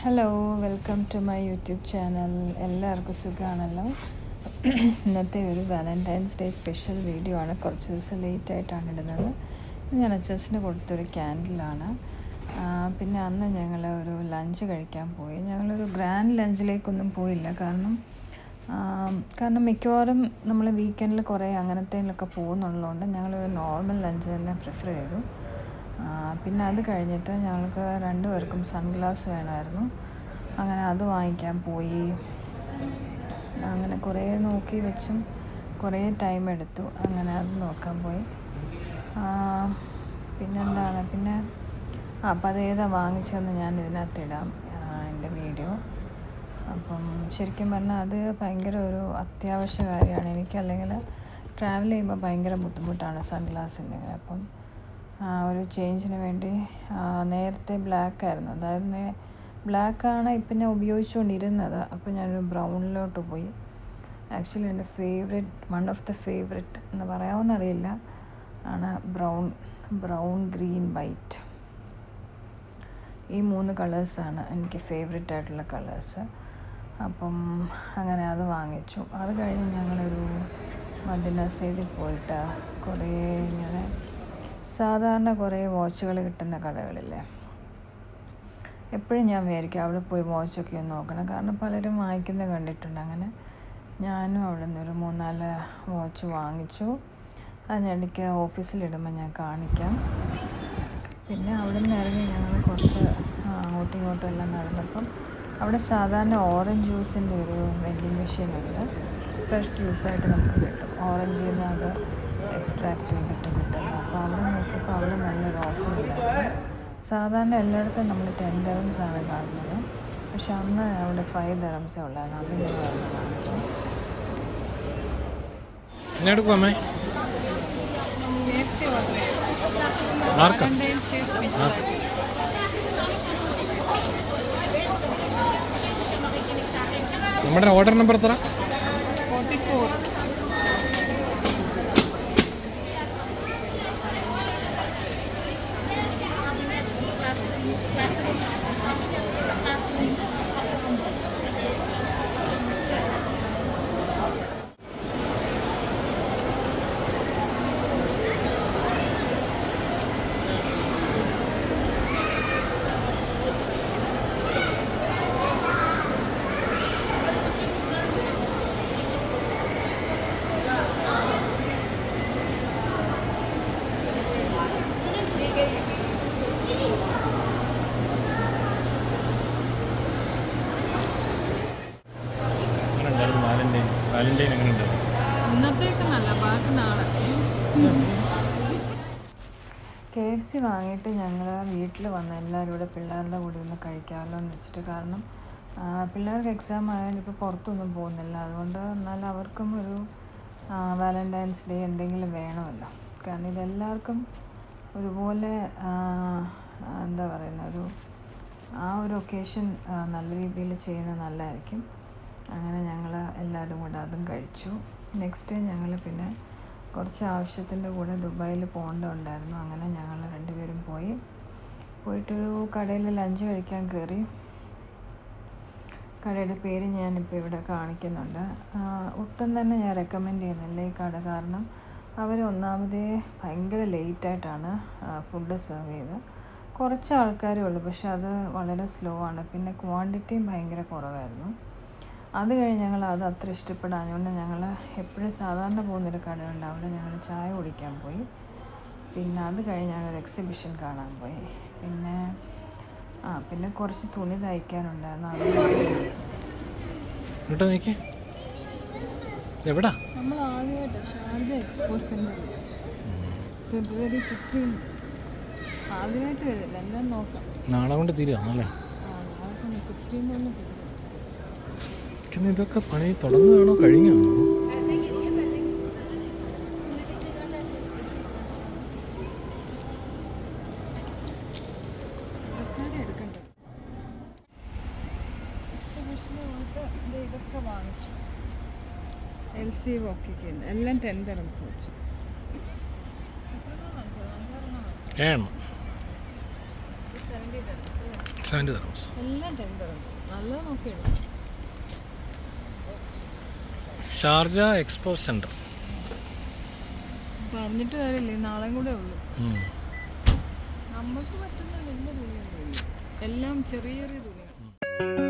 Hello, welcome to my YouTube channel. എല്ലാവർക്കും സുഖമാണല്ലോ. ഇന്നത്തെ ഒരു വാലൻറ്റൈൻസ് ഡേ സ്പെഷ്യൽ വീഡിയോ ആണ്. കുറച്ച് ദിവസം ലേറ്റായിട്ടാണ് ഇടുന്നത്. ഞാൻ അച്ചസിന് കൊടുത്തൊരു ക്യാൻഡിലാണ്. പിന്നെ അന്ന് ഞങ്ങൾ ഒരു ലഞ്ച് കഴിക്കാൻ പോയി. ഞങ്ങളൊരു ഗ്രാൻഡ് ലഞ്ചിലേക്കൊന്നും പോയില്ല. കാരണം മിക്കവാറും നമ്മൾ വീക്കെൻഡിൽ കുറേ അങ്ങനത്തേലൊക്കെ പോകുന്നുള്ളതുകൊണ്ട് ഞങ്ങളൊരു നോർമൽ ലഞ്ച് തന്നെ പ്രിഫർ ചെയ്തു. പിന്നെ അത് കഴിഞ്ഞിട്ട് ഞങ്ങൾക്ക് രണ്ടുപേർക്കും സൺഗ്ലാസ് വേണമായിരുന്നു. അങ്ങനെ അത് വാങ്ങിക്കാൻ പോയി. അങ്ങനെ കുറേ നോക്കി വെച്ചും കുറേ ടൈം എടുത്തു. അങ്ങനെ അത് നോക്കാൻ പോയി. പിന്നെ അപ്പം അതേതാണ് വാങ്ങിച്ചതെന്ന് ഞാൻ ഇതിനകത്തിടാം, എൻ്റെ വീഡിയോ. അപ്പം ശരിക്കും പറഞ്ഞാൽ അത് ഭയങ്കര ഒരു അത്യാവശ്യ കാര്യമാണ്. എനിക്കല്ലെങ്കിൽ ട്രാവൽ ചെയ്യുമ്പോൾ ഭയങ്കര ബുദ്ധിമുട്ടാണ് സൺഗ്ലാസ് ഇല്ലെങ്കിൽ. അപ്പം ഒരു ചേഞ്ചിന് വേണ്ടി നേരത്തെ ബ്ലാക്കായിരുന്നു, അതായത് ബ്ലാക്കാണ് ഇപ്പം ഞാൻ ഉപയോഗിച്ചുകൊണ്ടിരുന്നത്. അപ്പോൾ ഞാനൊരു ബ്രൗണിലോട്ട് പോയി. ആക്ച്വലി എൻ്റെ വൺ ഓഫ് ദ ഫേവറേറ്റ് എന്ന് പറയാമെന്നറിയില്ല ആണ് ബ്രൗൺ ഗ്രീൻ വൈറ്റ്. ഈ 3 കളേഴ്സാണ് എനിക്ക് ഫേവറേറ്റ് ആയിട്ടുള്ള കളേഴ്സ്. അപ്പം അങ്ങനെ അത് വാങ്ങിച്ചു. അത് കഴിഞ്ഞ് ഞങ്ങളൊരു മദിനസയിൽ പോയിട്ട് കുറേ ഇങ്ങനെ സാധാരണ കുറേ വാച്ചുകൾ കിട്ടുന്ന കടകളില്ലേ, എപ്പോഴും ഞാൻ വിചാരിക്കും അവിടെ പോയി വാച്ചൊക്കെ ഒന്ന് നോക്കണം. കാരണം പലരും വാങ്ങിക്കുന്നത് കണ്ടിട്ടുണ്ട്. അങ്ങനെ ഞാനും അവിടെ നിന്നൊരു 3-4 വാച്ച് വാങ്ങിച്ചു. അത് എനിക്ക് ഓഫീസിലിടുമ്പോൾ ഞാൻ കാണിക്കാം. പിന്നെ അവിടെ നിന്ന് ഇറങ്ങി ഞങ്ങൾ കുറച്ച് അങ്ങോട്ടും ഇങ്ങോട്ടും എല്ലാം നടന്നപ്പം അവിടെ സാധാരണ ഓറഞ്ച് ജ്യൂസിൻ്റെ ഒരു വെൻഡിങ് മെഷീനുണ്ട്. ഫ്രഷ് ജ്യൂസായിട്ട് നമുക്ക് കിട്ടും. ഓറഞ്ചിൽ നിന്ന് അത് എക്സ്ട്രാക്ട് ചെയ്തിട്ട് കിട്ടുന്നത്. അപ്പോൾ അവിടെ നോക്കിയപ്പോൾ അവിടെ നല്ലൊരു ഓഫർ ഉണ്ടായിരുന്നു. സാധാരണ എല്ലായിടത്തും നമ്മൾ 10 dirhams ആണ് കാണുന്നത്. പക്ഷെ അന്ന് അവിടെ 5 dirhams ഉള്ളായിരുന്നു. അത് ഞാൻ വാങ്ങിച്ചു. നമ്മുടെ ഓർഡർ നമ്പർ എത്ര? 44. വാലന്റൈൻ എങ്ങനെയുണ്ട്? ഇന്നത്തേക്ക് നല്ല, ബാക്കി നാളെ. KFC വാങ്ങിയിട്ട് ഞങ്ങൾ വീട്ടിൽ വന്ന് എല്ലാവരും കൂടെ പിള്ളേരുടെ കൂടെ ഒന്ന് കഴിക്കാമല്ലോ എന്ന് വെച്ചിട്ട്. കാരണം പിള്ളേർക്ക് എക്സാം ആയാലും ഇപ്പോൾ പുറത്തൊന്നും പോകുന്നില്ല. അതുകൊണ്ട് എന്നാൽ അവർക്കും ഒരു വാലൻറ്റൈൻസ് ഡേ എന്തെങ്കിലും വേണമല്ലോ. കാരണം ഇതെല്ലാവർക്കും ഒരുപോലെ എന്താ പറയുന്ന ഒരു ഒക്കേഷൻ നല്ല രീതിയിൽ ചെയ്യുന്നത് നല്ലതായിരിക്കും. അങ്ങനെ ഞങ്ങൾ എല്ലാവരും കൂടെ അതും കഴിച്ചു. നെക്സ്റ്റ് ഞങ്ങൾ പിന്നെ കുറച്ച് ആവശ്യത്തിൻ്റെ കൂടെ ദുബായിൽ പോകേണ്ടതുണ്ടായിരുന്നു. അങ്ങനെ ഞങ്ങൾ രണ്ടുപേരും പോയിട്ടൊരു കടയിൽ ലഞ്ച് കഴിക്കാൻ കയറി. കടയുടെ പേര് ഞാനിപ്പോൾ ഇവിടെ കാണിക്കുന്നുണ്ട്. ഒട്ടും തന്നെ ഞാൻ റെക്കമെൻഡ് ചെയ്യുന്നില്ല ഈ കട. കാരണം അവർ ഒന്നാമതേ ഭയങ്കര ലേറ്റായിട്ടാണ് ഫുഡ് സെർവ് ചെയ്ത്. കുറച്ച് ആൾക്കാരേ ഉള്ളൂ, പക്ഷെ അത് വളരെ സ്ലോ ആണ്. പിന്നെ ക്വാണ്ടിറ്റിയും ഭയങ്കര കുറവായിരുന്നു. അത് കഴിഞ്ഞ് ഞങ്ങൾ അത് അത്ര ഇഷ്ടപ്പെടാഞ്ഞുകൊണ്ട് ഞങ്ങൾ എപ്പോഴും സാധാരണ പോകുന്നൊരു കടയുണ്ട്, അവിടെ ഞങ്ങൾ ചായ കുടിക്കാൻ പോയി. പിന്നെ അത് കഴിഞ്ഞ് ഞങ്ങൾ എക്സിബിഷൻ കാണാൻ പോയി. പിന്നെ കുറച്ച് തുണി തയ്ക്കാനുണ്ടായിരുന്നു. നമ്മൾ ആദ്യമായിട്ട് ഷാർജ എക്സ്പോ സെൻ്റർ February 15 ആദ്യമായിട്ട് വരില്ല. എല്ലാം നോക്കാം. നാളെ കൊണ്ട് തീരുവാണല്ലേ? നാളെ 16 ഇതൊക്കെ പണി തുടങ്ങുകയാണോ കഴിഞ്ഞാണോ? ഇതൊക്കെ വാങ്ങിച്ചു. LC വോക്കിക്ക് എല്ലാം 10 dirhams വെച്ചു. 70 dirhams അല്ലേ? 70 dirhams. എല്ലാം 10 dirhams. നല്ലത് നോക്കിയെടുക്കും. Sharjah expo centre. പറഞ്ഞിട്ട് കാര്യമില്ല, നാളെയും കൂടെ ഉള്ളൂ. നമുക്ക് പറ്റുന്ന വലിയ തുണിയൊന്നുമില്ല, എല്ലാം ചെറിയ ചെറിയ തുണിയാണ്.